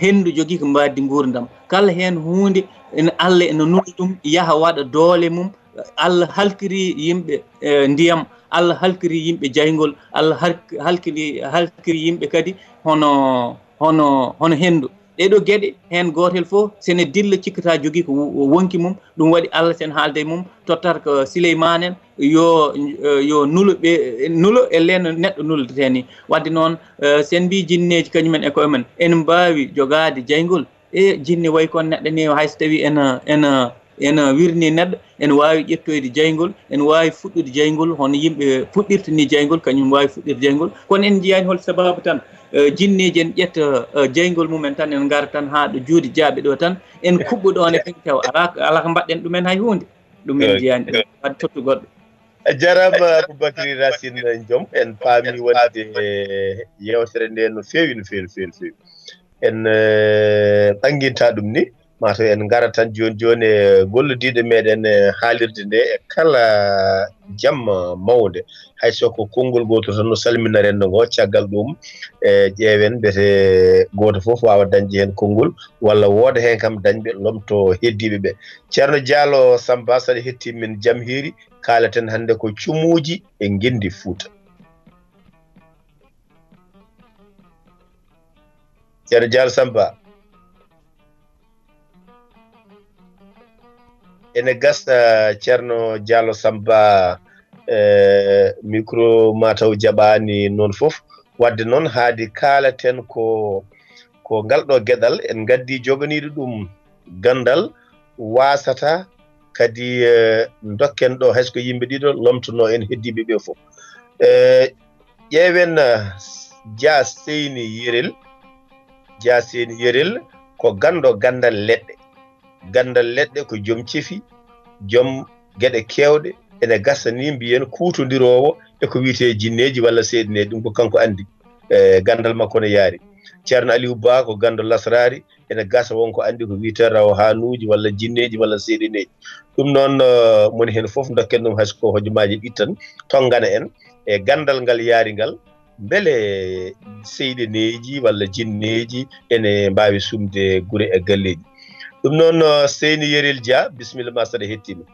hendu jogui ko mbaddi gurdam kala hen hunde en Allah ene nuli ɗum yaaha waɗa doole mum Allah halkiri yimɓe ndiyam Allah halkiri yimɓe jeygol Allah halkiri yimɓe kadi hono hendu ɗeɗo gueɗe hen gotel fof sene dilla cikkata jogui ko wonki mum ɗum waɗi Allah sen haalde mum tottata ko Souleymane en yo nulo e leno neɗɗo nuldete ni wadde noon sen mbi jinneji kañumen e koye men en mbawi jogade jeygol e jinne way kon neɗɗo ni hayso tawi ena wirni neɗɗo ene wawi ƴettoyde jeygol ene wawi fuɗɗude jeygol hono yimɓe fuɗɗirta ni jeygol kañum wawi fuɗɗirde jeygol kono en jiyani hol sababu tan jinneji en ƴetta jeygol mumen tan en gara tan ha ɗo juuɗe jaaɓe ɗo tan en kuɓɓu ɗon e taw ala ko mbaɗɗen ɗumen hay hunde ɗum en jiyani ɗum wadde tottu goɗɗo jarama Aboubacry Racine Diom en paami wonde yewtere nde no feewi en ɓanginta ɗum ni mataw en gara tan joni e golludiɗo meɗen haalirde nde e kala jamma mawde hayso ko konngol goto tan no salmina rendo ngo caggal ɗum e ƴeewen mbete goto foof wawa dañde hen konngol walla wooda hen kam dañɓe lomto heddiɓe ɓe ceerno Diallo Samba saɗa hetti min jaam hiiri kaalaten hannde ko cumuji e guendi Fouta ceerno Diallo Samba ene gasta ceerno Diallo Samba micro mataw jaɓani noon foof wadde noon haadi kaalaten ko ngal ɗo geɗal en gaddi joganiɗo ɗum gandal wasata kadi dokken ɗo haysko yimɓe ɗiɗo lomtono en heddiɓe ɓe fof ƴeewen Dia Seyni Yerel ko gandal leɗɗe ko joom cefi joom gueɗe kewɗe ene gasani mbiyen kutodirowo eko wiite jinneji walla seeɗineji ɗum ko kanko andi gandal makko ne yaari ceerno Aliou Ba ko gandal lasrari ene gasa wonko andi ko wiite raw hanuji walla jinneji walla seeɗineji ɗum noon moni hen foof dokken ɗum haysko hojomaji ɗittan tongana en e gandal ngal yaari ngal beele seeɗineji walla jinneji ene mbawi sumde guure e galleji ɗum noon Seyni Yerel Dia bisimilla ma saɗa hettima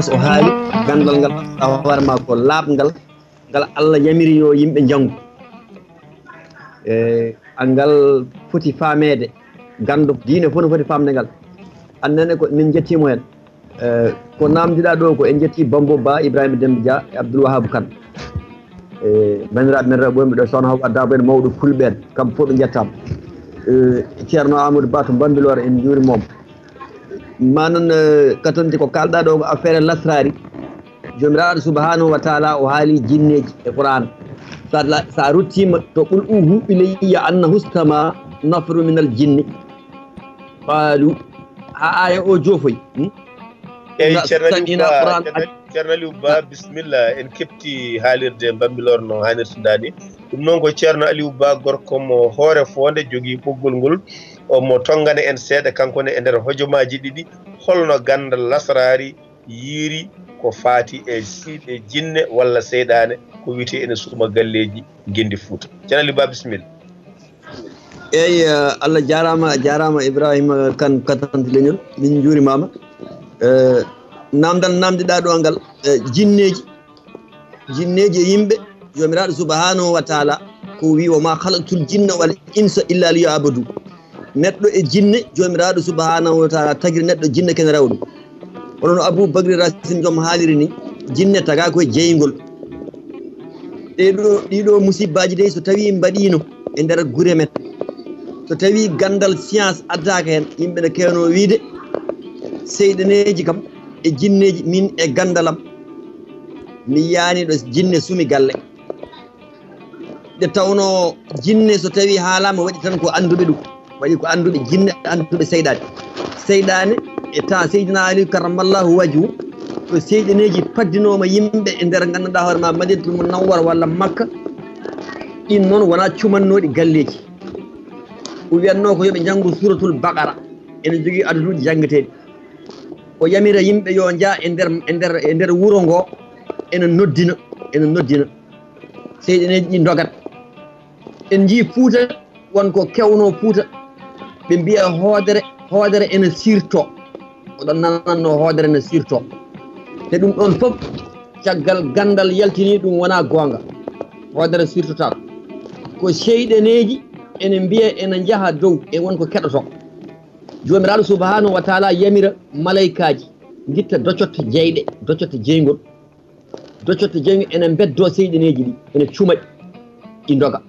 o haali gandal ngal hoore ma ko laabngal ngal Allah yamiri yo yimɓe janngu angal foti faamede gandu diine fof no foti famde ngal annene ko min jettimo hen ko namdiɗa ɗo ko en jetti Bambo Ba Ibrahima Demba Dia e Abdoul Wahab Kane bandiraɓe men rewɓe ɗo sohna Hawa Dabo en mawɗo fulɓe en kamɓe fof ɓe jettama ceerno Amadou Ba to Bambilor en juurimomo manan katonde ko kalɗa ɗo ko affaire lasrari jomiraɗo subhanahu wa taala o haali jinneji e Qur'an sa ruttima to qul uhu ilayya annahu istama nafru min al jinni qalu ha aya o jofoy eyyi ceerno Aliou Ba bisimilla en kepti haalirde Bambilor no hannirtudani ɗum noon ko ceerno Aliou Ba gorko mo hoore fonde jogui ɓoggol ngol omo tongane en seeɗa kankone e nder hojomaji ɗiɗi holno gandal lasrari yiiri ko faati e siiɗe jinne walla seyɗane ko wiyete ene suuma galleji Guendi Fouta ceerno Aliou Ba bisimilla eyyi Allah jarama Ibrahima Kane katante leñol min juurimama namdal namdiɗa ɗo ngal jinneji e yimɓe jomiraɗo subhanahu wa taala ko wi wa ma khalaqtul jinna wal insa illa liya'budu neɗɗo e jinne jomiraɗo subhanahu wa taala tagiri neɗɗo jinne kene rewɗo onon Aboubacry Racine joom haaliri ni jinne taga koye jeygol ɗiɗo musibbaji de so tawi mbaɗino e nder guure men so tawi gandal science addaka hen yimɓe ne kewno wiide seyɗaneji kam e jinneji min e gandalam mi yaaniɗo jinne sumi galle nde tawno jinne so tawi haalama waɗi tan ko anduɓe ɗum waɗi ko annduɓe jinne annduɓe seyɗane e temps seydina ali karamallahu wajhu ko seyɗaneji paddinoma yimɓe e nder ganduɗa hoore ma madinatul munawwara walla makka ɗin noon wona cumannoɗi galleji o wiyatno ko yoɓe janggu suratul baqara ene jogui adaduji janggueteɗi o yamira yimɓe yo jaa e nder wuuro ngo ene noddina seyɗaneji ɗi dogat en jii Fuuta wonko kewno Fuuta ɓe mbiya hoodere ene sirto oɗon nananno hoodere ne sirto te ɗum ɗon fof caggal gandal yaltini ɗum wona gonga hoodere sirtotako ko seyɗaneji ene mbiya ene jaaha dow e wonko keɗoto jomiraɗo subhanahu wa taala yamira malaykaji guitta doccotte jeyɗe doccotte jeygol ene beddo seyɗaneji ɗi ene cumaɗi ɗi doga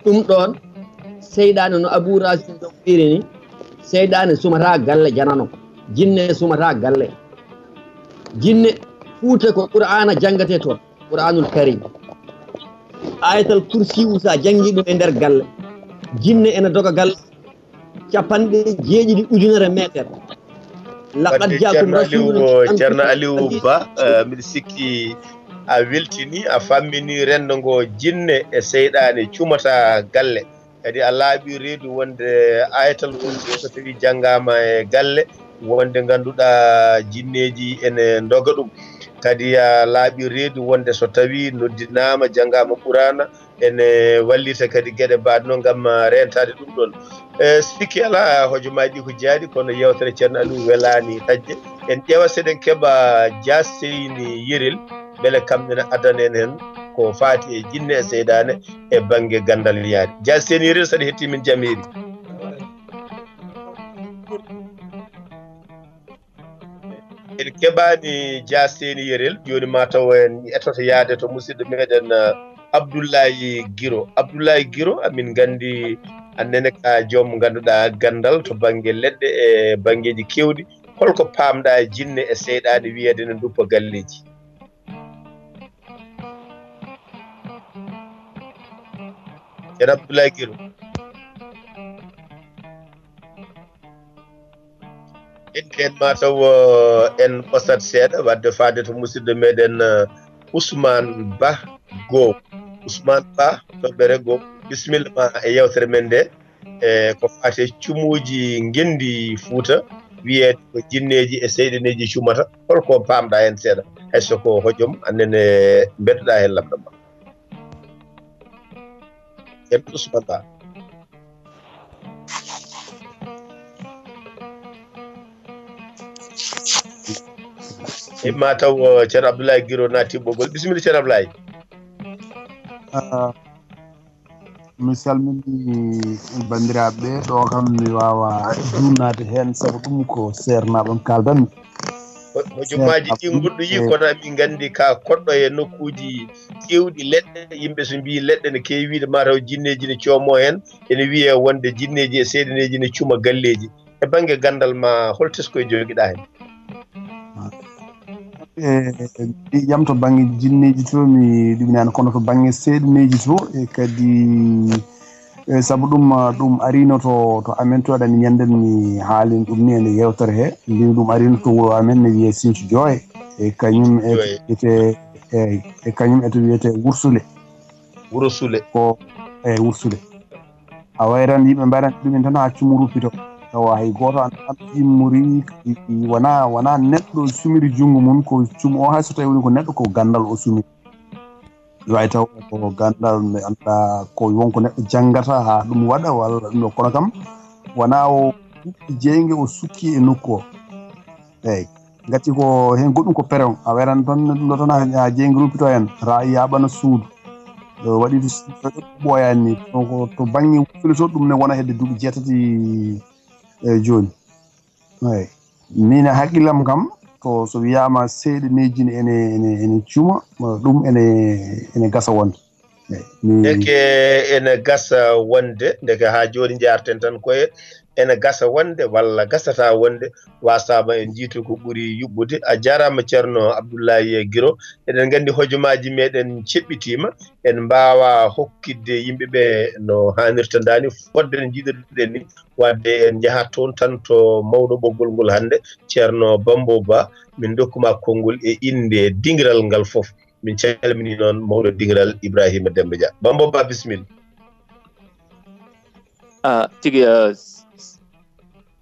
ɗum ɗon seyɗane no Abou Racine ɗon ɓiri ni seyɗane sumata galle janano jinne sumata galle jinne Fuuta ko qur'ana jangate toon qur'anul karim ayatal kursi sa jangi ɗum e nder galle jinne ene doga galle 90 ujunere métre laqad jaakum rasulun ceerno Aliou Ba mbiɗa sikki a weltini a fammini rendo ngo jinne e seyɗane cumata galle kadi a laaɓi reedu wonde ayatal kursi so tawi janggama e galle wonde ganduɗa jinneji ene doga ɗum kadi a laaɓi reedu wonde so tawi noddinama janggama qur'ana ene wallita kadi gueɗe mbaɗe noon gam rentade ɗum ɗon sikki ala hojomaji ko jaaɗi kono yewtere ceerno Aliou welani tajje en ƴeewa seɗen keeɓa Dia Seyni Yirel beele kamɓene adana en hen ko faati e jinne e seyɗane e banggue gandal yaade Dia Seyni Yirel saɗa hetti min jamiri en keɓani Dia Seyni Yirel joni ma taw en etoto yaade to musidɗo meɗen Abdoulaye Guiro amin gandi annene ka joom ganduɗa gandal to banggue leɗɗe e banggueji kewɗi holko pamɗa jinne e seyɗade wiyede ne duppa galleji ceerno Abdoulaye Guiro en mataw en ɓosat seeɗa wadde faade to musidɗo meɗen Ousmane Ba Go toɓɓere Go bisimilla ma e yewtere men nde ko fate cumuji gendi Fuuta wiyeede ko jinneji e seyɗaneji cumata holko pamɗa hen seeɗa hayso ko hojom annene beddoɗa hen lamɗam ma en Ousmane Ba e ma taw ceerno Abdoulaye Guiro naati ɓoggol bisimilla ceerno Abdoulaye mi salmini bandiraɓe ɗo kam mi wawa jurnade hen saabu ɗum ko sernaɓam kaldanmi hojomaji ɗi goɗɗoyi kono min gandi ka koɗɗo e nokkuji kewɗi leɗɗe yimɓe so mbi leɗɗe ne kewi wiide mataw jinneji ne coomo hen ene wiye wonde jinneji e seyɗaneji ne cuma galleji e banggue gandal ma hol teskoye joguiɗa hen jam to banggue jinneji to mi ɗuminani kono to banggue seyɗaneji to e kadi saabu ɗum arino to amen to aɗani ñanden mi haalin ɗum ni ene yewtere he mbimi ɗum arino to wuuro amen ne wiye Sinthiou Dioye e kañum e kañum eto wiyete Wursule ko Wursule a wayran yimɓe mbayran ɗumen tan ha cumu ruppito tawa hay goto an immori wona neɗɗo sumiri jungo mum ko cumu o hay so tawi woni ko neɗɗo ko gandal o sumi way taw ko gandal mi anda ko wonko neɗɗo janggata ha ɗum waɗa walla ɗum kono kam wona o jeyge o sukki e nokku o eyyi gati ko hen goɗɗum ko peron a wayran tan ɗum ɗo tan ha jeyge ruppito hen ra yaɓana suudu waɗi ɓoyani ni to banggue wuffile to ɗum ne wona hedde duuɓi 6 joni eyyi min haqqillam kam to so wiyama seyɗaneji ene cuma ɗum ene gasa wonde ndeke ene gasa wonde ndeke ha joni jarten tan koye ene gasa wonde walla gasata wonde wasama en jiitu ko ɓuri yuɓɓude a jarama ceerno Abdoulaye Guiro eɗen gandi hojomaji meɗen ceɓɓitima en mbawa hokkidde yimɓeɓe no hannirta dani fodde no jiiɗirɗen ni wadde en jahat toon tan to mawɗo ɓoggol ngol hannde ceerno Bambo Ba min dokkuma konngol e inde dingiral ngal fof min calmini noon mawɗo dingiral Ibrahima Demba Dia Bambo Ba bisimilla tigi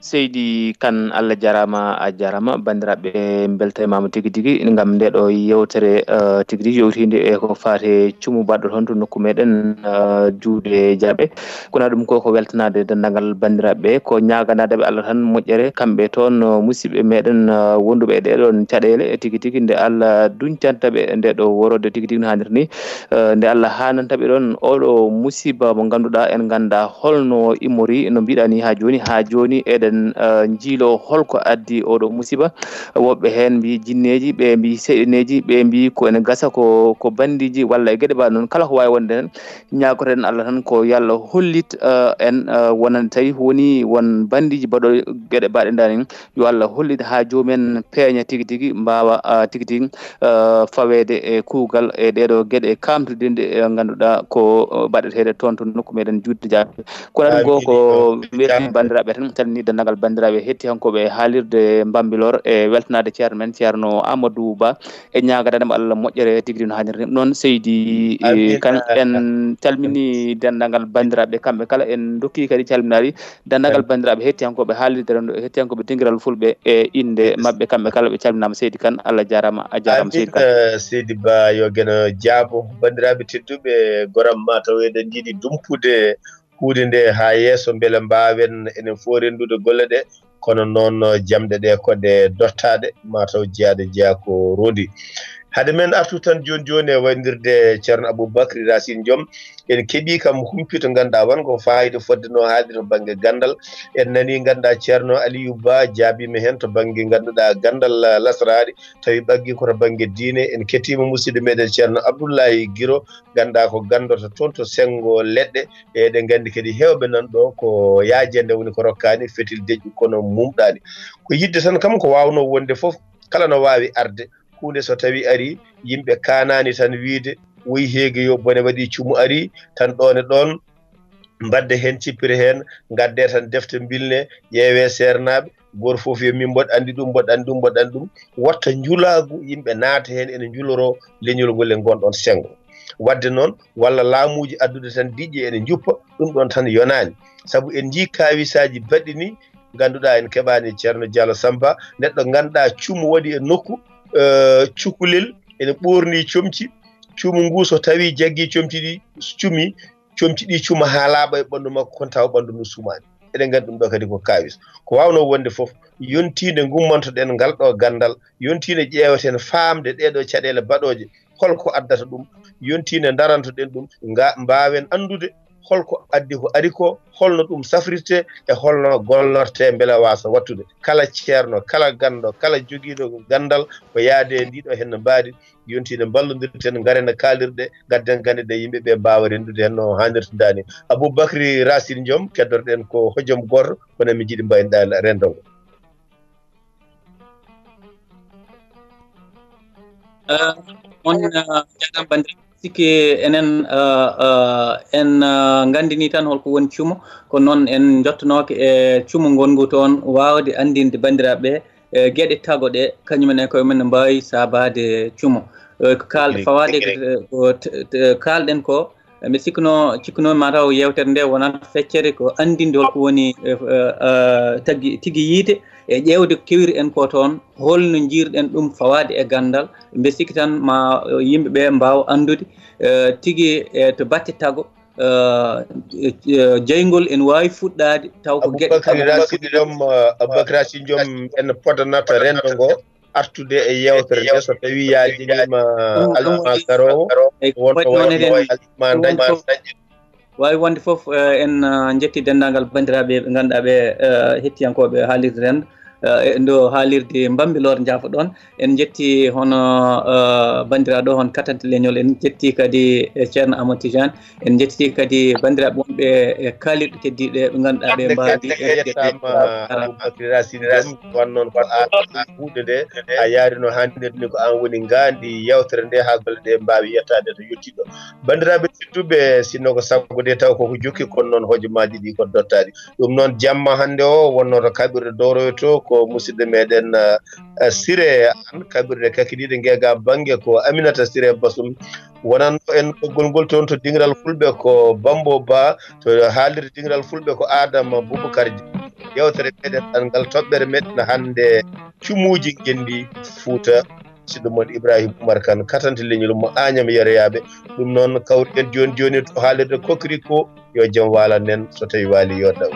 Seydi Kane Allah jarama a jarama bandiraɓe beltanimama tigui tigui gam ndeɗo yewtere tigui tigui yewtide e ko fate cuumu baɗɗo toon to nokku meɗen juuɗe Diaɓe kono ɗum ko weltanade dendagal bandiraɓe ko ñaganadeɓe Allah tan moƴƴere kamɓe toon musidɓe meɗen wonduɓe e ɗeɗon caɗele tigui tigui nde Allah duñcantaɓe ndeɗo worode tigui tigui no hanniri ni nde Allah hanantaɓe ɗon oɗo musiba mo ganduɗa en ganda holno immori no mbiɗa ni ha joni eɗen jiilo holko addi oɗo musiba woɓɓe hen mbi jinneji ɓe mbi seɗeneji ɓe mbi ko ene gasa ko bandiji walla e gueɗe mbaɗe noon kala ko wawi wonde hen ñagoten Allah tan ko yallah hollit en wonande tawi woni won bandiji mbaɗo gueɗe mbaɗe dani yo Allah hollit ha jomumen peeña tigui tigui mbawa tigui tigui fawede e kuugal e ɗeɗo gueɗe kamtude nde ganduɗa ko baɗeteɗe toon to nokku meɗen juutde Diaɓe kono ɗum go ko wetti bandiraɓe tan calmini dendagal bandiraɓe hettiyankoɓe haalirde Bambilor e weltanade ceerno men ceerno Amadou Ba e ñagadadema Allah moƴƴere tigui no hanniri noon Seydi Kane en calmini dendagal bandiraɓe kamɓe kala en dokki kadi calminari dendagal bandiraɓe hettiyankoɓe haalirde hettiyankoɓe dingiral fulɓe e inde mabɓe kamɓe kala ɓe calminama Seydi Kane Allah jarama a jarama Seydi Kane Seydi Ba yo geno jaabo bandiraɓe tedduɓe goram mataw eɗen jiiɗi dumpude huude nde ha yeeso beele mbawen enen fof rendude golle ɗe kono noon jamɗe ɗe koɗe dottade mataw jeyaɗe jeeya ko rondi hade men artu tan joni e wayndirde ceerno Aboubacry Racine Diom en keeɓi kam humpito ganduɗa won ko fayida fodde no haalde to banggue gandal en nani ganduɗa ceerno Aliou Ba jaabima hen to banggue ganduɗa gandal lasraɗi tawi ɓaggi koto banggue diine en kettima musidɗo meɗen ceerno Abdoulaye Guiro ganduɗa ko gandoto toon to senggo leɗɗe eɗen gandi kadi hewɓe nan ɗo ko yaajede woni ko rokkani fetil deƴƴu kono mumɗani ko yidde tan kam ko wawno wonde foof kala no wawi arde hunde so tawi ari yimɓe kanani tan wiide woyi heege yo bone waɗi cuumu ari tan ɗon e ɗon mbadde hen cippire hen gadde tan defte bilne ƴeewe sernaɓe goto foof yo min mboɗo andi ɗum mboɗo andi ɗum mboɗo andi ɗum watta juulagu yimɓe naata hen ene juuloro leñol ngol e gonɗon sengo wadde noon walla laamuji addude tan diƴƴe ene juppa ɗum ɗon tan yonani saabu en jii kawisaji baɗɗi ni ganduɗa en keɓani ceerno Diallo Samba neɗɗo ganduɗa cuumu waɗi e nokku cukalel ene ɓorni comci cuumu ngu so tawi jaggi comci ɗi cuumi comci ɗi cuuma ha laaɓa e ɓandu makko kon tawa ɓandu ndu sumani eɗen gandi ɗum ɗo kadi ko kawis ko wawno wonde foof yontide gummantoɗen ngal ɗo gandal yontide ƴeeweten famde ɗeɗo caɗele baɗoje holko addata ɗum yontide darantoɗen ɗum mbawen andude holko addi ko ari ko holno ɗum safrirte e holno golnorte beele wasa wattude kala ceerno kala ganndo kala joguiɗo gandal ko yaade e ndiɗo hen no mbaadi yontide ballodirten garena kaalirɗe gadden gandeɗe yimɓeɓe mbawa rendude hen no hannirtidani Aboubacry Racine Diom keddorɗen ko hojom goto kono mi jiiɗi mbaynoɗa rendogo on jagam bandiraɓe sikki enen en gandini tan holko woni cuumo ko noon en jottonoke e cuumo gongu toon wawde andinde bandiraɓe gueɗe tago ɗe kañumen e koye men mbawi sabade cuumo ko kalɗe fawade ko kalɗen ko mi cikkuno mataw yewtere nde wonata feccere ko andinde holko woni tigui yiide e ƴewde kewiri en ko toon holno jiirɗen ɗum fawade e gandal mbe sikki tan ma yimɓeɓe mbawa andude tigui to batte tago jeygol en wawi fuɗɗade taw ko gueɗe Aboubacry Racine Diom en podanata rendo ngo artude e yewtere nde so tawi yaajinima alima garowo wonto alima dañi wawi wonde foof en jetti dendagal bandiraɓe ɓe ganduɗa ɓe hettiyankoɓe haalirde rendo ndo haalirde Bambilor jaafoɗon en jetti hono bandiraɗo hon katante leñol en jetti kadi ceerno Amadou Tidiane en jetti kadi bandiraɓe wonɓe e kaalirɗe keddiɗe ɓe ganduɗa ɓe mbaadi Aboubacry Racine wan noon ko a huude nde a yaarino hannde ni ko an woni ngaandi yewtere nde haa golle ɗe mbaawi yettade to yettiɗo banndiraaɓe tedduɓe sinno ko sago de taw koko jokki kono noon hojomaaji ɗi ko dottaɗi ɗum noon jamma hannde o wonno to kaɓirɗe doroyo to ko musidɗo meɗen Siré an kaɓirɗe kakiɗiɗe ngeega bange ko Aminata Siré Basum wonanno en ɓoggol ngol toon to dingiral fulɓe ko Bambo Ba to haalirde dingiral fulɓe ko Adama Boubacar yewtere meɗen ɗanngal toɓɓere meɗen hannde cumuuji ngendi Fuuta siɗo mon Ibrahima Oumar Kane katante leñol mo Agname yeroyaɓe ɗum noon kawruɗen joni joni to haalirde kokiri ko yo jaam walan nen so tawi waali yo daw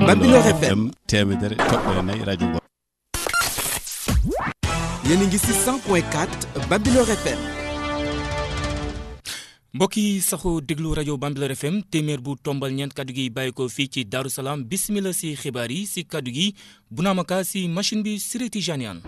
Bambilor FM temedere toɓɓere nayi radio go yéen a ngi si 100.4 Bambilor FM mbokki saxu déglu rajo Bambilor FM téeméer bu tombal ñeent kaddu gi bàyyi ko fii ci Darou Salaam bismillah si xibaar yi si kaddu gi bu naamaka si machine bi Siré Tijaniane